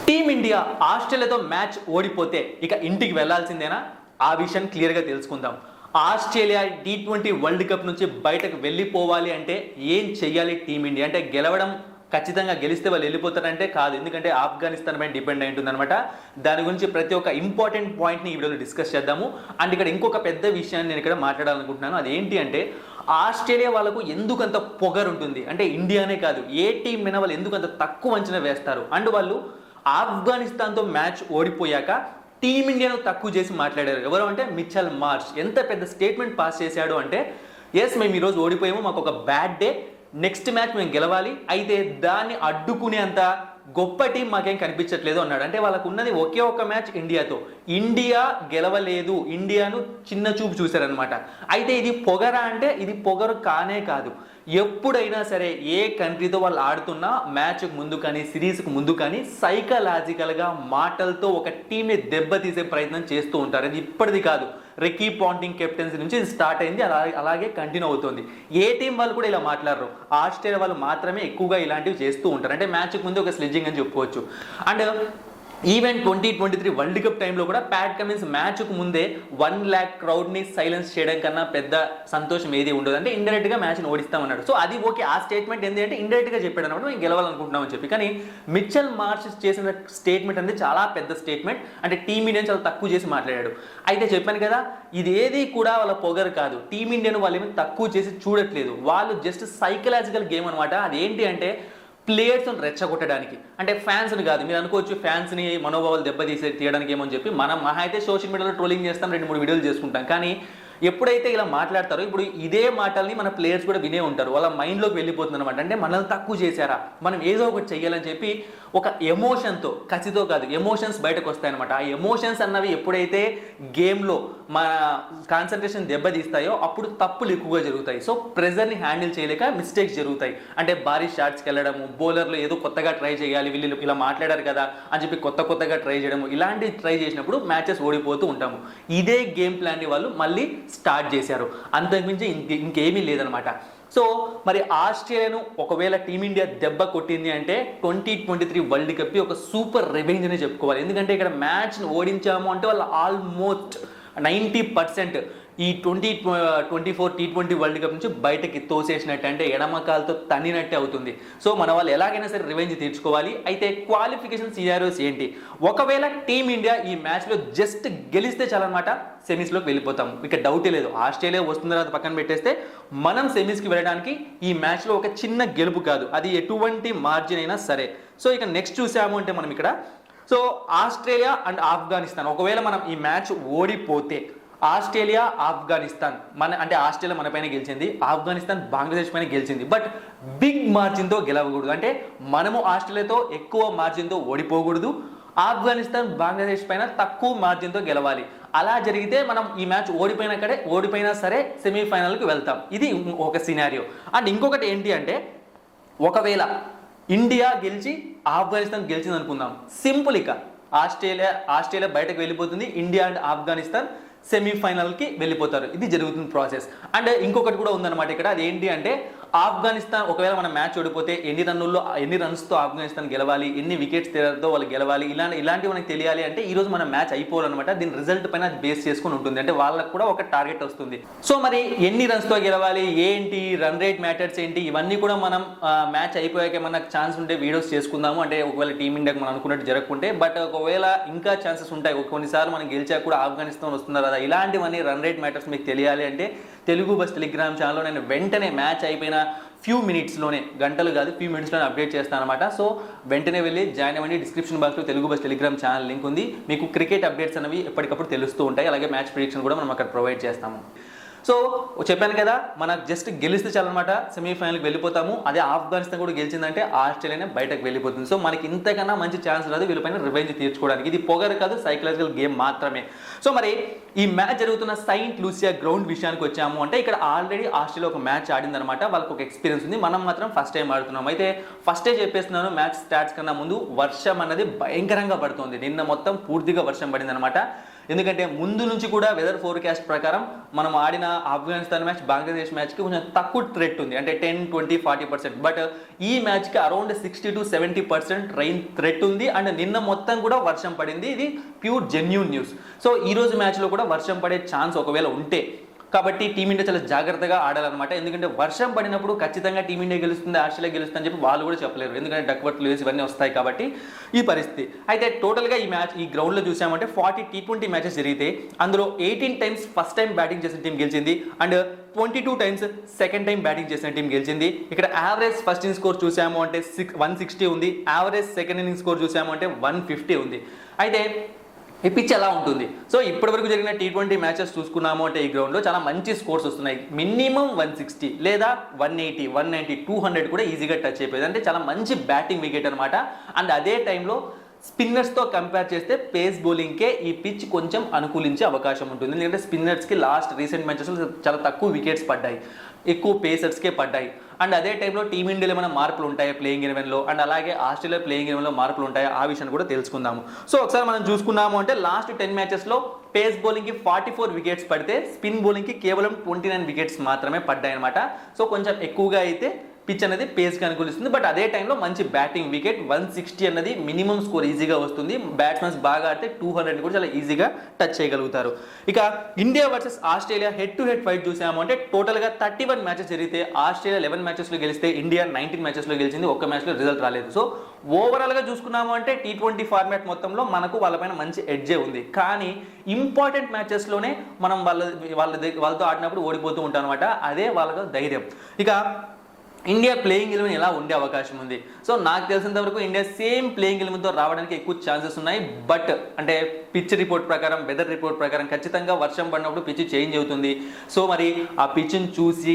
Team India ఆస్ట్రేలియాతో match ఓడిపోతే ఇక ఇంటికి వెళ్లాల్సిందేనా? ఆ విషయం క్లియర్గా తెలుసుకుందాం. ఆస్ట్రేలియా T20 వరల్డ్ కప్ నుంచి బయటకు వెళ్ళిపోవాలి అంటే ఏం చెయ్యాలి టీమిండియా? అంటే గెలవడం ఖచ్చితంగా గెలిస్తే వాళ్ళు వెళ్ళిపోతారంటే కాదు, ఎందుకంటే ఆఫ్ఘనిస్తాన్ పైన డిపెండ్ అయి ఉంటుంది అనమాట. దాని గురించి ప్రతి ఒక్క ఇంపార్టెంట్ పాయింట్ని ఈ వీడియోలో డిస్కస్ చేద్దాము. అండ్ ఇక్కడ ఇంకొక పెద్ద విషయాన్ని నేను ఇక్కడ మాట్లాడాలనుకుంటున్నాను. అదేంటి అంటే ఆస్ట్రేలియా వాళ్ళకు ఎందుకంత పొగరు ఉంటుంది అంటే ఇండియానే కాదు, ఏ టీం అయినా వాళ్ళు ఎందుకంత తక్కువ అంచనా వేస్తారు. అండ్ వాళ్ళు ఆఫ్ఘనిస్తాన్తో మ్యాచ్ ఓడిపోయాక టీమిండియాను తక్కువ చేసి మాట్లాడారు. ఎవరు అంటే మిచెల్ మార్ష్ ఎంత పెద్ద స్టేట్మెంట్ పాస్ చేశాడు అంటే, ఎస్ మేము ఈరోజు ఓడిపోయాము, మాకు ఒక బ్యాడ్ డే, నెక్స్ట్ మ్యాచ్ మేము గెలవాలి, అయితే దాన్ని అడ్డుకునేంత గొప్ప టీం మాకేం కనిపించట్లేదు అన్నాడు. అంటే వాళ్ళకు ఉన్నది ఒకే ఒక్క మ్యాచ్ ఇండియాతో, ఇండియా గెలవలేదు, ఇండియాను చిన్న చూపు చూశారనమాట. అయితే ఇది పొగరా అంటే ఇది పొగరు కానే కాదు. ఎప్పుడైనా సరే ఏ కంట్రీతో వాళ్ళు ఆడుతున్నా మ్యాచ్కు ముందు కానీ సిరీస్కి ముందు కానీ సైకలాజికల్గా మాటలతో ఒక టీంని దెబ్బతీసే ప్రయత్నం చేస్తూ ఉంటారు. అది ఇప్పటిది కాదు, రికీ పాంటింగ్ కెప్టెన్సీ నుంచి ఇది స్టార్ట్ అయింది, అలాగే కంటిన్యూ అవుతుంది. ఏ టీం వాళ్ళు కూడా ఇలా మాట్లాడరు, ఆస్ట్రేలియా వాళ్ళు మాత్రమే ఎక్కువగా ఇలాంటివి చేస్తూ ఉంటారు. అంటే మ్యాచ్కి ముందు ఒక స్లెడ్జింగ్ అని చెప్పుకోవచ్చు. అండ్ ఈవెన్ 2023 వరల్డ్ కప్ టైంలో కూడా ప్యాట్ కమిన్స్ మ్యాచ్కు ముందే 1 lakh క్రౌడ్ని సైలెన్స్ చేయడం కన్నా పెద్ద సంతోషం ఏది ఉండదు. అంటే ఇండైరెక్ట్గా మ్యాచ్ని ఓడిస్తామన్నాడు. సో అది ఓకే, ఆ స్టేట్మెంట్ ఏంటి అంటే ఇండైరెక్ట్గా చెప్పాడు అనమాట, మేము గెలవాలనుకుంటున్నామని చెప్పి. కానీ మిచెల్ మార్ష్ చేసిన స్టేట్మెంట్ అనేది చాలా పెద్ద స్టేట్మెంట్. అంటే టీమిండియాని చాలా తక్కువ చేసి మాట్లాడాడు. అయితే చెప్పాను కదా, ఇదేది కూడా వాళ్ళ పొగరు కాదు, టీమిండియాను వాళ్ళు ఏమి తక్కువ చేసి చూడట్లేదు, వాళ్ళు జస్ట్ సైకలాజికల్ గేమ్ అనమాట. అదేంటి అంటే ప్లేయర్స్ని రెచ్చగొట్టడానికి, అంటే ఫ్యాన్స్ని కాదు. మీరు అనుకోవచ్చు ఫ్యాన్స్ని మనోభావాలు తీయడానికి ఏమో అని చెప్పి మనం మహా అయితే సోషల్ మీడియాలో ట్రోలింగ్ చేస్తాం, 2-3 వీడియోలు చేసుకుంటాం. కానీ ఎప్పుడైతే ఇలా మాట్లాడతారో, ఇప్పుడు ఇదే మాటల్ని మన ప్లేయర్స్ కూడా వినే ఉంటారు, వాళ్ళ మైండ్లోకి వెళ్ళిపోతుంది అనమాట. అంటే మనల్ని తక్కువ చేశారా, మనం ఏదో ఒకటి చెయ్యాలని చెప్పి ఒక ఎమోషన్తో, కసితో కాదు, ఎమోషన్స్ బయటకు వస్తాయన్నమాట. ఆ ఎమోషన్స్ అన్నవి ఎప్పుడైతే గేమ్లో మన కాన్సన్ట్రేషన్ దెబ్బతీస్తాయో అప్పుడు తప్పులు ఎక్కువగా జరుగుతాయి. సో ప్రెజర్ని హ్యాండిల్ చేయలేక మిస్టేక్స్ జరుగుతాయి. అంటే భారీ షాట్స్కి వెళ్ళడము, బౌలర్లు ఏదో కొత్తగా ట్రై చేయాలి, వీళ్ళు ఇలా మాట్లాడారు కదా అని చెప్పి కొత్తగా ట్రై చేయడము, ఇలాంటివి ట్రై చేసినప్పుడు మ్యాచెస్ ఓడిపోతూ ఉంటాము. ఇదే గేమ్ ప్లాన్ని వాళ్ళు మళ్ళీ స్టార్ట్ చేశారు, అంతకుమించి ఇంకేమీ లేదనమాట. సో మరి ఆస్ట్రేలియాను ఒకవేళ టీమిండియా దెబ్బ కొట్టింది అంటే 2023 వరల్డ్ కప్కి ఒక సూపర్ రివెంజ్ అని చెప్పుకోవాలి. ఎందుకంటే ఇక్కడ మ్యాచ్ని ఓడించాము అంటే వాళ్ళు ఆల్మోస్ట్ 90% ఈ 2024 T20 వరల్డ్ కప్ నుంచి బయటకి తోసేసినట్టు, అంటే ఎడమకాలతో తన్నినట్టే అవుతుంది. సో మన వాళ్ళు ఎలాగైనా సరే రివెంజ్ తీర్చుకోవాలి. అయితే క్వాలిఫికేషన్ సినారియోస్ ఏంటి? ఒకవేళ టీమిండియా ఈ మ్యాచ్లో జస్ట్ గెలిస్తే చాలన్నమాట, సెమీస్లోకి వెళ్ళిపోతాము, ఇక డౌటే లేదు. ఆస్ట్రేలియా వస్తున్న తర్వాత పక్కన పెట్టేస్తే మనం సెమీస్కి వెళ్ళడానికి ఈ మ్యాచ్లో ఒక చిన్న గెలుపు కాదు, అది ఎటువంటి మార్జిన్ అయినా సరే. సో ఇక నెక్స్ట్ చూసాము అంటే మనం ఇక్కడ, సో ఆస్ట్రేలియా అండ్ ఆఫ్ఘనిస్తాన్, ఒకవేళ మనం ఈ మ్యాచ్ ఓడిపోతే ఆస్ట్రేలియా ఆఫ్ఘనిస్తాన్ అంటే ఆస్ట్రేలియా మన పైన గెలిచింది, ఆఫ్ఘనిస్తాన్ బంగ్లాదేశ్ పైన గెలిచింది, బట్ బిగ్ మార్జిన్తో గెలవకూడదు. అంటే మనము ఆస్ట్రేలియాతో ఎక్కువ మార్జిన్తో ఓడిపోకూడదు, ఆఫ్ఘనిస్తాన్ బంగ్లాదేశ్ పైన తక్కువ మార్జిన్తో గెలవాలి. అలా జరిగితే మనం ఈ మ్యాచ్ ఓడిపోయినా సరే సెమీఫైనల్కి వెళ్తాం. ఇది ఒక సినారియో. అండ్ ఇంకొకటి ఏంటి అంటే, ఒకవేళ ఇండియా గెలిచి ఆఫ్ఘనిస్తాన్ గెలిచింది అనుకుందాం, సింపుల్, ఇక ఆస్ట్రేలియా బయటకు వెళ్ళిపోతుంది, ఇండియా అండ్ ఆఫ్ఘనిస్తాన్ సెమీఫైనల్కి వెళ్ళిపోతారు. ఇది జరుగుతున్న ప్రాసెస్. అండ్ ఇంకొకటి కూడా ఉందన్నమాట ఇక్కడ, అది ఏంటి అంటే ఆఫ్ఘనిస్తాన్ ఒకవేళ మన మ్యాచ్ ఓడిపోతే ఎన్ని రన్స్తో ఆఫ్ఘనిస్తాన్ గెలవాలి, ఎన్ని వికెట్స్ తేడాతో వాళ్ళు గెలవాలి, ఇలాంటివి మనకి తెలియాలి. అంటే ఈ రోజు మన మ్యాచ్ అయిపోవాలన్నమాట. దీని రిజల్ట్ పైన బేస్ చేసుకుని ఉంటుంది, అంటే వాళ్ళకు కూడా ఒక టార్గెట్ వస్తుంది. సో మరి ఎన్ని రన్స్తో గెలవాలి ఏంటి, రన్ రేట్ మ్యాటర్స్ ఏంటి, ఇవన్నీ కూడా మనం మ్యాచ్ అయిపోయాక మనకు ఛాన్స్ ఉంటే వీడియోస్ చేసుకుందాము. అంటే ఒకవేళ టీమిండియాకి మనం అనుకున్నట్టు జరగకుంటే, బట్ ఒకవేళ ఇంకా ఛాన్సెస్ ఉంటాయి, కొన్నిసార్లు మనం గెలిచాక కూడా ఆఫ్ఘనిస్తాన్ వస్తున్నారు కదా, ఇలాంటివన్నీ రన్ రేట్ మ్యాటర్స్ మీకు తెలియాలి అంటే తెలుగు బస్ టెలిగ్రామ్ ఛానల్లో నేను వెంటనే మ్యాచ్ అయిపోయిన ఫ్యూ మినిట్స్లోనే, గంటలు కాదు ఫ్యూ మినిట్స్లోనే అప్డేట్ చేస్తాను అనమాట. సో వెంటనే వెళ్ళి జాయిన్ అవ్వండి. డిస్క్రిప్షన్ బాక్స్లో Telugu bus Telegram channel link ఉంది. మీకు క్రికెట్ అప్డేట్స్ అనేవి ఎప్పటికప్పుడు తెలుస్తూ ఉంటాయి, అలాగే మ్యాచ్ ప్రిడిక్షన్ కూడా మనం అక్కడ ప్రొవైడ్ చేస్తాము. సో చెప్పాను కదా, మనకు జస్ట్ గెలిస్తే చాలన్నమాట, సెమీఫైనల్కి వెళ్ళిపోతాము. అదే ఆఫ్ఘనిస్తాన్ కూడా గెలిచిందంటే ఆస్ట్రేలియానే బయటకు వెళ్ళిపోతుంది. సో మనకి ఇంతకన్నా మంచి ఛాన్స్ రాదు వీళ్ళపైన రివెంజ్ తీర్చుకోవడానికి. ఇది పొగరు కాదు, సైకలాజికల్ గేమ్ మాత్రమే. సో మరి ఈ మ్యాచ్ జరుగుతున్న సెయింట్ లూసియా గ్రౌండ్ విషయానికి వచ్చాము అంటే, ఇక్కడ ఆల్రెడీ ఆస్ట్రేలియా ఒక మ్యాచ్ ఆడిందనమాట, వాళ్ళకి ఒక ఎక్స్పీరియన్స్ ఉంది. మనం మాత్రం ఫస్ట్ టైం ఆడుతున్నాం. అయితే ఫస్టే చెప్పేస్తున్నాను, మ్యాచ్ స్టార్ట్స్ కన్నా ముందు వర్షం అన్నది భయంకరంగా పడుతుంది. నిన్న మొత్తం పూర్తిగా వర్షం పడింది అనమాట. ఎందుకంటే ముందు నుంచి కూడా వెదర్ ఫోర్కాస్ట్ ప్రకారం మనం ఆడిన ఆఫ్ఘనిస్తాన్ మ్యాచ్, బంగ్లాదేశ్ మ్యాచ్కి కొంచెం తక్కువ థ్రెట్ ఉంది, అంటే 10-20-40%. బట్ ఈ మ్యాచ్కి అరౌండ్ 60-70% రైన్ థ్రెట్ ఉంది. అండ్ నిన్న మొత్తం కూడా వర్షం పడింది. ఇది ప్యూర్ జెన్యూన్ న్యూస్. సో ఈ రోజు మ్యాచ్లో కూడా వర్షం పడే ఛాన్స్ ఒకవేళ ఉంటే, కాబట్టి టీమిండియా చాలా జాగ్రత్తగా ఆడాలన్నమాట. ఎందుకంటే వర్షం పడినప్పుడు ఖచ్చితంగా టీమిండియా గెలుస్తుంది, ఆస్ట్రేలియా గెలుస్తుంది అని చెప్పి వాళ్ళు కూడా చెప్పలేరు, ఎందుకంటే డక్వర్త్ లూయిస్ ఇవన్నీ వస్తాయి కాబట్టి ఈ పరిస్థితి. అయితే టోటల్గా ఈ గ్రౌండ్లో చూసామంటే 40 T20 మ్యాచెస్ జరిగితే అందులో 18 టైమ్స్ ఫస్ట్ టైం బ్యాటింగ్ చేసిన టీం గెలిచింది and 22 times second time batting చేసిన టీం గెలిచింది. ఇక్కడ యావరేజ్ ఫస్ట్ ఇన్నింగ్ స్కోర్ చూసాము అంటే 160 ఉంది, యావరేజ్ సెకండ్ ఇన్నింగ్ స్కోర్ చూసాము అంటే 150 ఉంది. అయితే ఈ పిచ్ ఎలా ఉంటుంది? సో ఇప్పటివరకు జరిగిన T20 మ్యాచెస్ చూసుకున్నాము అంటే ఈ గ్రౌండ్లో చాలా మంచి స్కోర్స్ వస్తున్నాయి. మినిమం 160 లేదా 180, 190, 200 కూడా ఈజీగా టచ్ అయిపోయింది. అంటే చాలా మంచి బ్యాటింగ్ వికెట్ అనమాట. అండ్ అదే టైంలో స్పిన్నర్స్తో కంపేర్ చేస్తే పేస్ బౌలింగ్కే ఈ పిచ్ కొంచెం అనుకూలించే అవకాశం ఉంటుంది. ఎందుకంటే స్పిన్నర్స్కి రీసెంట్ మ్యాచెస్లో చాలా తక్కువ వికెట్స్ పడ్డాయి, ఎక్కువ పేసర్స్కే పడ్డాయి. అండ్ అదే టైంలో టీమిండియాలో ఏమైనా మార్పులు ఉంటాయి ప్లేయింగ్ 11లో, అండ్ అలాగే ఆస్ట్రేలియా ప్లేయింగ్ 11లో మార్పులు ఉంటాయి, ఆ విషయాన్ని కూడా తెలుసుకుందాము. సో ఒకసారి మనం చూసుకున్నాము అంటే లాస్ట్ 10 మ్యాచెస్లో పేస్ బౌలింగ్కి 44 వికెట్స్ పడితే స్పిన్ బౌలింగ్కి కేవలం 29 వికెట్స్ మాత్రమే పడ్డాయి అనమాట. సో కొంచెం ఎక్కువగా అయితే పిచ్ అనేది పేస్కి అనుకూలిస్తుంది. బట్ అదే టైంలో మంచి బ్యాటింగ్ వికెట్ 160 అన్నది మినిమం స్కోర్ ఈజీగా వస్తుంది. బ్యాట్స్మెన్స్ బాగా ఆడితే 200 కూడా చాలా ఈజీగా టచ్ చేయగలుగుతారు. ఇక India versus Australia head to head fight చూసాము అంటే టోటల్గా 31 మ్యాచెస్ జరిగితే ఆస్ట్రేలియా 11 మ్యాచెస్లో గెలిస్తే ఇండియా 19 మ్యాచెస్లో గెలిచింది, ఒక్క మ్యాచ్లో రిజల్ట్ రాలేదు. సో ఓవరాల్గా చూసుకున్నాము అంటే T20 ఫార్మాట్ మొత్తంలో మనకు వాళ్ళపైన మంచి ఎడ్జే ఉంది. కానీ ఇంపార్టెంట్ మ్యాచెస్లోనే మనం వాళ్ళతో ఆడినప్పుడు ఓడిపోతూ ఉంటాం అనమాట. అదే వాళ్ళకు ధైర్యం. ఇక ఇండియా ప్లేయింగ్ 11 ఎలా ఉండే అవకాశం ఉంది? సో నాకు తెలిసినంత వరకు ఇండియా సేమ్ ప్లేయింగ్ 11తో రావడానికి ఎక్కువ ఛాన్సెస్ ఉన్నాయి. బట్ అంటే పిచ్ రిపోర్ట్ ప్రకారం, వెదర్ రిపోర్ట్ ప్రకారం ఖచ్చితంగా వర్షం పడినప్పుడు పిచ్ చేంజ్ అవుతుంది. సో మరి ఆ పిచ్ని చూసి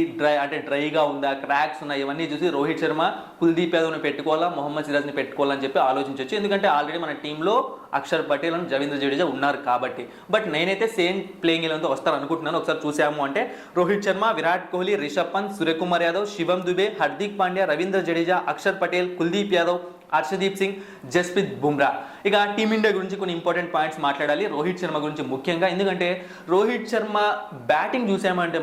డ్రైగా ఉందా, క్రాక్స్ ఉన్నాయి, ఇవన్నీ చూసి రోహిత్ శర్మ, కుల్దీప్ యాదవ్ని పెట్టుకోవాలా, మొహమ్మద్ సిరాజ్ని పెట్టుకోవాలని చెప్పి ఆలోచించవచ్చు. ఎందుకంటే ఆల్రెడీ మన టీంలో అక్షర్ పటేల్ అండ్ రవీంద్ర జడేజా ఉన్నారు కాబట్టి. బట్ నేనైతే సేమ్ ప్లేయింగ్ 11తో వస్తారు అనుకుంటున్నాను. ఒకసారి చూసాము అంటే రోహిత్ శర్మ, విరాట్ కోహ్లీ, రిషబ్ పంత్, సూర్యకుమార్ యాదవ్, శివం దుబే, హార్దిక్ పాండ్యా, రవీంద్ర జడేజా, అక్షర్ పటేల్, కుల్దీప్ యాదవ్, హర్షదీప్ సింగ్, జస్ప్రీత్ బుమ్రా. ఇక టీమిండియా గురించి కొన్ని ఇంపార్టెంట్ పాయింట్స్ మాట్లాడాలి. రోహిత్ శర్మ గురించి ముఖ్యంగా, ఎందుకంటే రోహిత్ శర్మ బ్యాటింగ్ చూసామంటే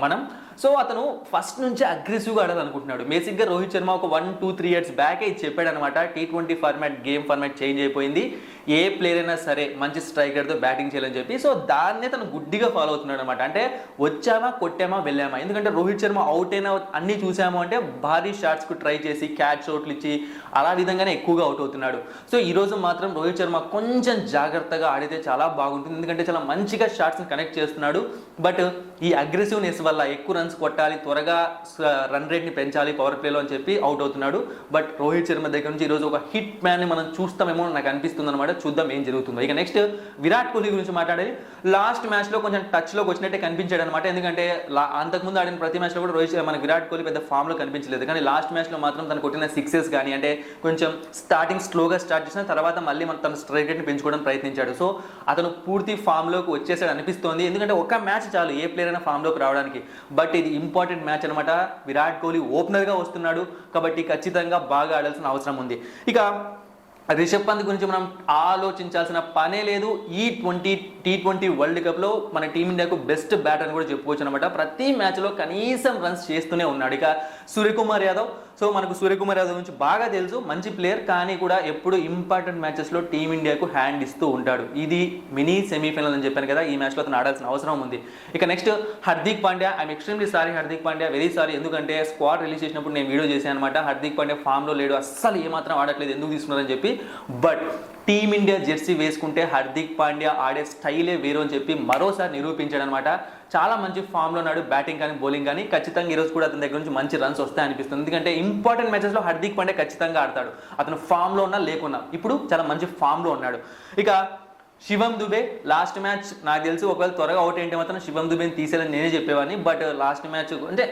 మనం సో అతను ఫస్ట్ నుంచి అగ్రెసివ్గా ఆడాలనుకుంటున్నాడు. బేసిక్గా రోహిత్ శర్మ ఒక 1-2-3 ఇయర్స్ బ్యాకే ఇది చెప్పాడు అనమాట. T20 గేమ్ ఫార్మాట్ చేంజ్ అయిపోయింది, ఏ ప్లేయర్ అయినా సరే మంచి స్ట్రైకర్తో బ్యాటింగ్ చేయాలని చెప్పి. సో దాన్నే తను గుడ్డిగా ఫాలో అవుతున్నాడు అనమాట. అంటే వచ్చామా, కొట్టామా, వెళ్ళామా. ఎందుకంటే రోహిత్ శర్మ అవుట్ అయినా అన్ని చూసాము అంటే భారీ షాట్స్కు ట్రై చేసి క్యాచ్ అవుట్లు ఇచ్చి అలా విధంగానే ఎక్కువగా అవుట్ అవుతున్నాడు. సో ఈరోజు మాత్రం రోహిత్ శర్మ కొంచెం జాగ్రత్తగా ఆడితే చాలా బాగుంటుంది, ఎందుకంటే చాలా మంచిగా షాట్స్ని కనెక్ట్ చేస్తున్నాడు. బట్ ఈ అగ్రెసివ్నెస్ వల్ల ఎక్కువ రన్స్ కొట్టాలి, త్వరగా రన్ రేట్ని పెంచాలి పవర్ ప్లేలో అని చెప్పి అవుట్ అవుతున్నాడు. బట్ రోహిత్ శర్మ దగ్గర నుంచి ఈరోజు ఒక హిట్ మ్యాన్ని మనం చూస్తామేమో నాకు అనిపిస్తుంది అనమాట. చూద్దాం ఏం జరుగుతుందో. ఇక నెక్స్ట్ విరాట్ కోహ్లీ గురించి మాట్లాడాలి. లాస్ట్ మ్యాచ్లో కొంచెం టచ్లోకి వచ్చినట్టే కనిపించాడు అనమాట. ఎందుకంటే అంతకుముందు ఆడిన ప్రతి మ్యాచ్లో కూడా మన విరాట్ కోహ్లీ పెద్ద ఫామ్లో కనిపించలేదు. కానీ లాస్ట్ మ్యాచ్లో మాత్రం తను కొట్టిన సిక్సెస్ కానీ, అంటే కొంచెం స్లోగా స్టార్ట్ చేసిన తర్వాత మళ్ళీ తన స్ట్రైక్ రేట్ని పెంచుకోవడం ప్రయత్నించాడు. సో అతను పూర్తి ఫామ్లోకి వచ్చేసాడు అనిపిస్తోంది. ఎందుకంటే ఒక్క మ్యాచ్ చాలు ఏ ప్లేయర్ అయినా ఫామ్లోకి రావడానికి. బట్ ఇది ఇంపార్టెంట్ మ్యాచ్ అనమాట. విరాట్ కోహ్లీ ఓపెనర్గా వస్తున్నాడు కాబట్టి ఖచ్చితంగా బాగా ఆడాల్సిన అవసరం ఉంది. ఇక రిషబ్ పంత్ గురించి మనం ఆలోచించాల్సిన పనే లేదు. ఈ T20 వరల్డ్ కప్లో మన టీమిండియాకు బెస్ట్ బ్యాటర్ అని కూడా చెప్పుకోవచ్చు అనమాట. ప్రతి మ్యాచ్లో కనీసం రన్స్ చేస్తూనే ఉన్నాడు. ఇక సూర్యకుమార్ యాదవ్, సో మనకు సూర్యకుమార్ యాదవ్ గురించి బాగా తెలుసు, మంచి ప్లేయర్, కానీ కూడా ఎప్పుడు ఇంపార్టెంట్ మ్యాచెస్లో టీమిండియాకు హ్యాండ్ ఇస్తూ ఉంటాడు. ఇది మినీ సెమీఫైనల్ అని చెప్పాను కదా, ఈ మ్యాచ్లో అతను ఆడాల్సిన అవసరం ఉంది. ఇక next Hardik Pandya. I'm extremely sorry Hardik Pandya, very sorry. ఎందుకంటే స్క్వాడ్ రిలీజ్ చేసినప్పుడు నేను వీడియో చేశాను అనమాట. హార్దిక్ పాండ్యా ఫామ్లో లేడు, అస్సలు ఏమాత్రం ఆడట్లేదు, ఎందుకు తీసుకున్నారని చెప్పి. బట్ టీమిండియా జెర్సీ వేసుకుంటే హార్దిక్ పాండ్యా ఆడే స్టైలే వేరు అని చెప్పి మరోసారి నిరూపించాడు అనమాట. చాలా మంచి ఫామ్లో ఉన్నాడు, బ్యాటింగ్ కానీ బౌలింగ్ కానీ. ఖచ్చితంగా ఈరోజు కూడా అతని దగ్గర నుంచి మంచి రన్స్ వస్తాయి అనిపిస్తుంది. ఎందుకంటే ఇంపార్టెంట్ మ్యాచెస్లో హార్దిక్ పాండ్యా ఖచ్చితంగా ఆడతాడు. అతను ఫామ్లో ఉన్నా లేకున్నా ఇప్పుడు చాలా మంచి ఫామ్లో ఉన్నాడు. ఇక శివం దుబే లాస్ట్ మ్యాచ్ నాకు తెలిసి ఒకవేళ త్వరగా అవుట్ ఏంటి మాత్రం శివం దుబేని తీసేయాలని నేనే చెప్పేవాడిని. బట్ లాస్ట్ మ్యాచ్ అంటే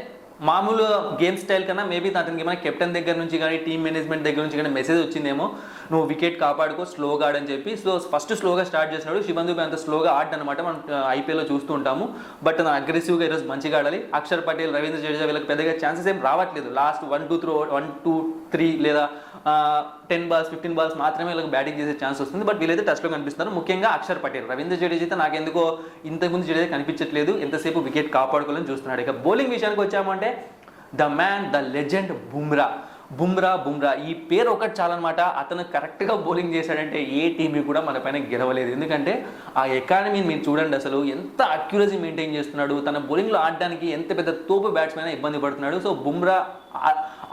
మామూలు గేమ్ స్టైల్ కన్నా మేబీ అతనికి ఏమైనా కెప్టెన్ దగ్గర నుంచి కానీ టీమ్ మేనేజ్మెంట్ దగ్గర నుంచి కానీ మెసేజ్ వచ్చిందేమో, నువ్వు వికెట్ కాపాడుకో, స్లోగా ఆడని చెప్పి. సో ఫస్ట్ స్లోగా స్టార్ట్ చేసినాడు. శివం దుబే అంత స్లోగా ఆడనమాట మనం ఐపీఎల్లో చూస్తూ ఉంటాము. బట్ తను అగ్రెసివ్గా ఈరోజు మంచిగా ఆడాలి. అక్షర్ పటేల్, రవీంద్ర జడేజా వీళ్ళకి పెద్దగా ఛాన్సెస్ ఏం రావట్లేదు. లాస్ట్ 1-2-3 లేదా 10 balls 15 balls మాత్రమే వీళ్ళకి బ్యాటింగ్ చేసే ఛాన్స్ వస్తుంది. బట్ వీళ్ళైతే టచ్లో కనిపిస్తున్నారు, ముఖ్యంగా అక్షర్ పటేల్. రవీంద్ర జడేజా అయితే నాకెందుకో ఇంతకుముందు జడేజా కనిపించట్లేదు, ఎంతసేపు వికెట్ కాపాడుకోవాలని చూస్తున్నాడు. ఇక బౌలింగ్ విషయానికి వచ్చామంటే the man, the legend Bumrah ఈ పేరు ఒకటి చాలన్నమాట. అతను కరెక్ట్గా బౌలింగ్ చేశాడంటే ఏ టీంని కూడా మన పైన గెలవలేదు. ఎందుకంటే ఆ ఎకానమీని మీరు చూడండి, అసలు ఎంత అక్యురసీ మెయింటైన్ చేస్తున్నాడు. తన బౌలింగ్లో ఆడడానికి ఎంత పెద్ద తోపు బ్యాట్స్మెన్ ఇబ్బంది పడుతున్నాడు. So Bumrah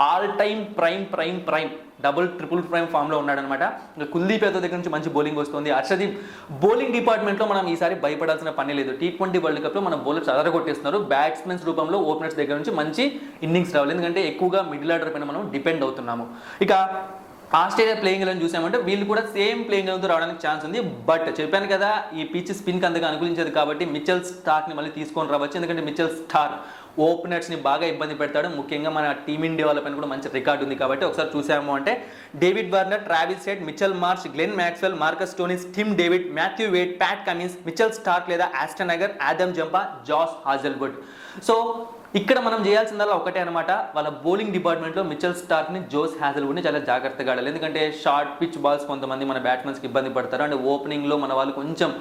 all time prime double triple prime ఫామ్లో ఉన్నాడనమాట. కుల్దీప్ యాదవ్ దగ్గర నుంచి మంచి బౌలింగ్ వస్తుంది. హర్షదీప్ బౌలింగ్ డిపార్ట్మెంట్లో మనం ఈసారి భయపడాల్సిన పని లేదు. T20 వరల్డ్ కప్లో మన బౌలర్స్ అదరగొట్టేస్తున్నారు. బ్యాట్స్మెన్స్ రూపంలో ఓపెనర్స్ దగ్గర నుంచి మంచి ఇన్నింగ్స్ రావాలి, ఎందుకంటే ఎక్కువగా మిడిల్ ఆర్డర్ పైన మనం డిపెండ్ అవుతున్నాము. ఇక ఆస్ట్రేలియా ప్లేయింగ్ ఎలెవన్ చూసామంటే వీళ్ళు కూడా సేమ్ ప్లేయింగ్ ఎలెవన్తో రావడానికి ఛాన్స్ ఉంది. బట్ చెప్పాను కదా, ఈ పిచ్ స్పిన్కి అంతగా అనుకూలించదు కాబట్టి మిచెల్ స్టార్క్ని మళ్ళీ తీసుకొని రావచ్చు. ఎందుకంటే మిచెల్ స్టార్క్ ఓపెనర్స్ని బాగా ఇబ్బంది పెడతాడు. ముఖ్యంగా మన టీమిండియా వాళ్ళ పైన కూడా మంచి రికార్డు ఉంది కాబట్టి ఒకసారి చూసాము అంటే David Warner, Travis Head, Mitchell Marsh, Glenn Maxwell, Marcus Stoinis, Tim David, Matthew Wade, Pat Cummins, Mitchell Starc లేదా Ashton Agar, Adam Zampa, Josh Hazlewood. So ఇక్కడ మనం చేయాల్సిందల్లా ఒకటే అనమాట, వాళ్ళ బౌలింగ్ డిపార్ట్మెంట్లో మిచెల్ స్టార్క్ని, జోస్ హాజల్వుడ్ని చాలా జాగ్రత్తగా ఆడాలి. ఎందుకంటే షార్ట్ పిచ్ బాల్స్ కొంతమంది మన బ్యాట్స్మెన్స్కి ఇబ్బంది పడతారు. అండ్ ఓపెనింగ్లో మన వాళ్ళు కొంచెం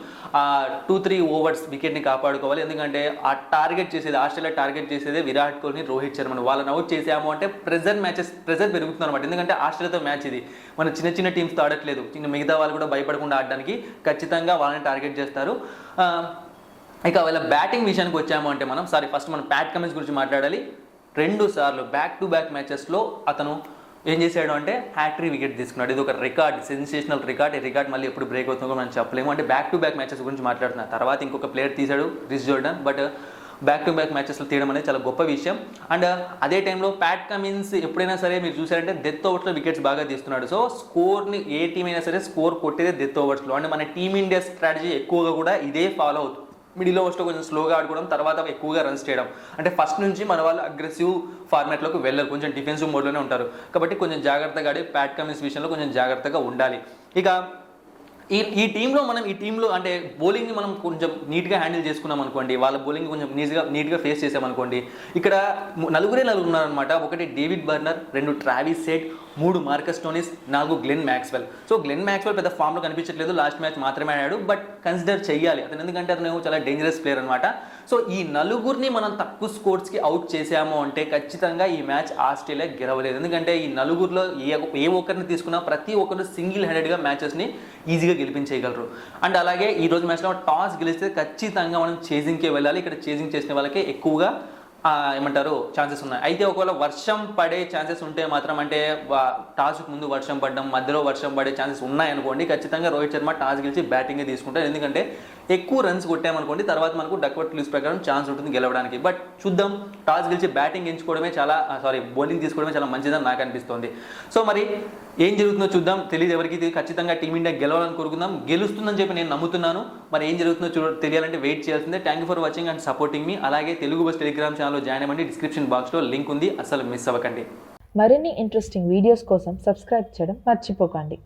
2-3 ఓవర్స్ వికెట్ని కాపాడుకోవాలి. ఎందుకంటే ఆ టార్గెట్ చేసేది, ఆస్ట్రేలియా టార్గెట్ చేసేదే విరాట్ కోహ్లీ, రోహిత్ శర్మని. వాళ్ళని అవుట్ చేసాము అంటే ప్రెజర్ పెరుగుతుంది అనమాట. ఎందుకంటే ఆస్ట్రేలియాతో మ్యాచ్ ఇది, మన చిన్న టీమ్స్తో ఆడట్లేదు. మిగతా వాళ్ళు కూడా భయపడకుండా ఆడడానికి ఖచ్చితంగా వాళ్ళని టార్గెట్ చేస్తారు. ఇక వాళ్ళ బ్యాటింగ్ విషయానికి వచ్చాము అంటే ఫస్ట్ మనం ప్యాట్ కమిన్స్ గురించి మాట్లాడాలి. 2 సార్లు బ్యాక్ టు బ్యాక్ మ్యాచెస్లో అతను ఏం చేశాడు అంటే హ్యాట్రిక్ వికెట్ తీసుకున్నాడు. ఇది ఒక రికార్డ్, సెన్సేషనల్ రికార్డ్. ఈ రికార్డ్ మళ్ళీ ఎప్పుడు బ్రేక్ అవుతుందో మనం చెప్పలేము. అంటే బ్యాక్ టు బ్యాక్ మ్యాచెస్ గురించి మాట్లాడుతున్నారు. తర్వాత ఇంకొక ప్లేయర్ తీశాడు, Chris Jordan. But back to back మ్యాచెస్లో తీయడం అనేది చాలా గొప్ప విషయం. అండ్ అదే టైంలో ప్యాట్ కమిన్స్ ఎప్పుడైనా సరే మీరు చూసారంటే డెత్ ఓవర్స్లో వికెట్స్ బాగా తీస్తున్నాడు. సో స్కోర్ని ఏ టీం అయినా సరే స్కోర్ కొట్టేదే డెత్ ఓవర్స్లో. అంటే మన టీమిండియా స్ట్రాటజీ ఎక్కువగా కూడా ఇదే ఫాలో అవుతుంది. మిడిల్ ఓవర్స్లో కొంచెం స్లోగా ఆడుకోవడం, తర్వాత ఎక్కువగా రన్స్ చేయడం. అంటే ఫస్ట్ నుంచి మన వాళ్ళు అగ్రెసివ్ ఫార్మాట్లోకి వెళ్ళరు, కొంచెం డిఫెన్సివ్ మోడ్లోనే ఉంటారు. కాబట్టి కొంచెం జాగ్రత్తగా ఆడి ప్యాట్ కమిన్స్ విషయంలో కొంచెం జాగ్రత్తగా ఉండాలి. ఇక ఈ టీంలో అంటే బౌలింగ్ని మనం కొంచెం నీట్గా హ్యాండిల్ చేసుకున్నాం అనుకోండి, వాళ్ళ బౌలింగ్ కొంచెం నీట్గా ఫేస్ చేసామనుకోండి, ఇక్కడ నలుగురు ఉన్నారనమాట. 1 David Warner, 2 Travis head, 3 Marcus Stoinis, 4 Glenn Maxwell. So Glenn Maxwell పెద్ద ఫామ్లో కనిపించట్లేదు, లాస్ట్ మ్యాచ్ మాత్రమే ఆడాడు. బట్ కన్సిడర్ చేయాలి అతను, ఎందుకంటే అతను చాలా డేంజరస్ ప్లేయర్ అనమాట. సో ఈ నలుగురిని మనం తక్కువ స్కోర్స్కి అవుట్ చేసాము అంటే ఖచ్చితంగా ఈ మ్యాచ్ ఆస్ట్రేలియా గెలవలేదు. ఎందుకంటే ఈ నలుగురిలో ఏ ఒక్కరిని తీసుకున్నా ప్రతి ఒక్కరు సింగిల్ హ్యాండెడ్గా మ్యాచెస్ని ఈజీగా గెలిపించేయగలరు. అండ్ అలాగే ఈ రోజు మ్యాచ్లో టాస్ గెలిస్తే ఖచ్చితంగా మనం చేజింగ్కే వెళ్ళాలి. ఇక్కడ చేజింగ్ చేసిన వాళ్ళకే ఎక్కువగా ఛాన్సెస్ ఉన్నాయి. అయితే ఒకవేళ వర్షం పడే ఛాన్సెస్ ఉంటే మాత్రం, అంటే టాస్కు ముందు వర్షం పడడం, మధ్యలో వర్షం పడే ఛాన్సెస్ ఉన్నాయనుకోండి, ఖచ్చితంగా రోహిత్ శర్మ టాస్ గెలిచి బ్యాటింగే తీసుకుంటారు. ఎందుకంటే ఎక్కువ రన్స్ కొట్టామనుకోండి, తర్వాత మనకు డక్వర్త్ లూస్ ప్రకారం ఛాన్స్ ఉంటుంది గెలవడానికి. బట్ చూద్దాం, టాస్ గెలిచి బ్యాటింగ్ ఎంచుకోవడమే బౌలింగ్ తీసుకోవడమే చాలా మంచిదని నాకు అనిపిస్తుంది. సో మరి ఏం జరుగుతుందో చూద్దాం, తెలియదు ఎవరికి. ఖచ్చితంగా టీమిండియా గెలవాలని కోరుకుందాం, గెలుస్తుందని చెప్పి నేను నమ్ముతున్నాను. మరి ఏం జరుగుతుందో తెలియాలంటే వెయిట్ చేయాల్సిందే. Thank you for watching and supporting మీ. అలాగే తెలుగు బస్ టెలిగ్రామ్ ఛానల్లో జాయిన్ అవ్వండి, డిస్క్రిప్షన్ బాక్స్లో లింక్ ఉంది, అసలు మిస్ అవ్వకండి. మరిన్ని ఇంట్రెస్టింగ్ వీడియోస్ కోసం సబ్స్క్రైబ్ చేయడం మర్చిపోకండి.